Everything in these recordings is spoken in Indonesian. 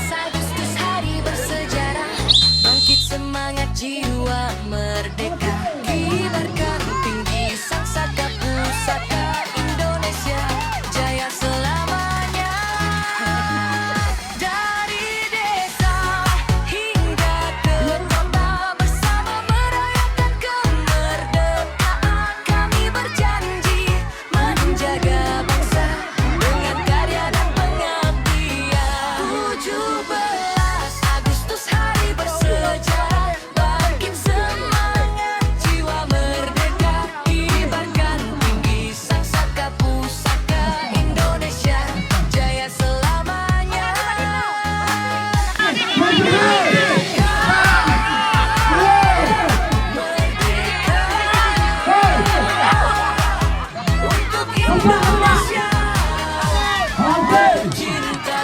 Agustus hari bersejarah, bangkit semangat jiwa merdeka, kibarkan tinggi sangsaka pusaka Indonesia jaya selamanya. Dari desa hingga ke kota bersama merayakan kemerdekaan, kami berjanji menjaga bangsa dengan karya dan pengabdian. 17 Agustus hari bersejarah, bangkit semangat jiwa merdeka, kibarkan tinggi sangsaka pusaka Indonesia jaya selamanya. Untuk Indonesia cinta.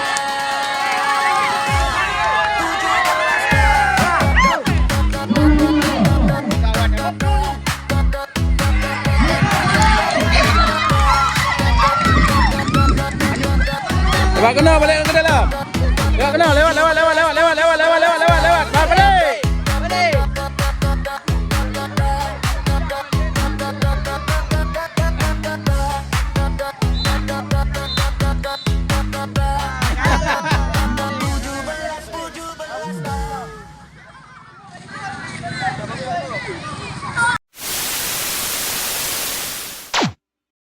Lewat kena balik ke dalam. Lewat kena, lewat.